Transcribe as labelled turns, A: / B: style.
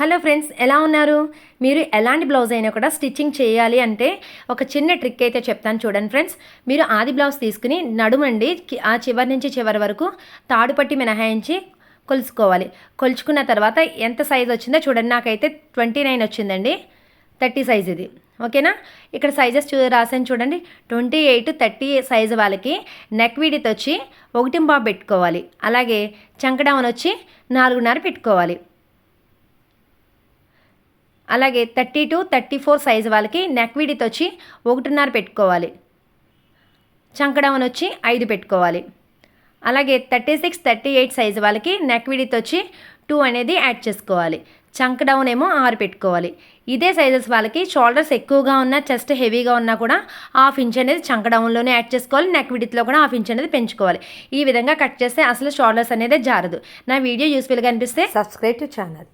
A: Hello friends, ఎలా ఉన్నారు? మీరు ఎలాంటి బ్లౌజ్ అయినా కూడా స్టిచ్చింగ్ చేయాలి అంటే ఒక చిన్న ట్రిక్ అయితే చెప్తాను చూడండి ఫ్రెండ్స్. మీరు ఆది బ్లౌజ్ తీసుకుని నడుమండి ఆ చివరి నుంచి చివరి వరకు తాడు పట్టి మినహాయించి కొలుచుకోవాలి. కొలుచుకున్న తర్వాత ఎంత సైజ్ వచ్చిందో చూడండి. నాకైతే 29 వచ్చిందండి. 30 సైజ్ ఇది, ఓకేనా? ఇక్కడ సైజెస్ రాసాను చూడండి. 28, 30 సైజు వాళ్ళకి నెక్ విడ్త్ వచ్చి 1.5 పెట్టుకోవాలి. అలాగే చంక డౌన్ వచ్చి 4.5 పెట్టుకోవాలి. అలాగే 32, 34 సైజు వాళ్ళకి నెక్ విడ్త్ వచ్చి 1.5 పెట్టుకోవాలి. చంక డౌన్ వచ్చి 5 పెట్టుకోవాలి. అలాగే 36, 38 సైజు వాళ్ళకి నెక్ విడ్త్ వచ్చి 2 అనేది యాడ్ చేసుకోవాలి. చంక డౌన్ ఏమో 6 పెట్టుకోవాలి. ఇదే సైజెస్ వాళ్ళకి షోల్డర్స్ ఎక్కువగా ఉన్నా, చెస్ట్ హెవీగా ఉన్నా కూడా 1/2 ఇంచ్ అనేది చంక డౌన్లోనే యాడ్ చేసుకోవాలి. నెక్ విడ్త్లో కూడా 1/2 ఇంచ్ అనేది పెంచుకోవాలి. ఈ విధంగా కట్ చేస్తే అసలు షోల్డర్స్ అనేది జారదు. నా వీడియో యూస్ఫుల్గా అనిపిస్తే
B: సబ్స్క్రైబ్ టు ఛానల్.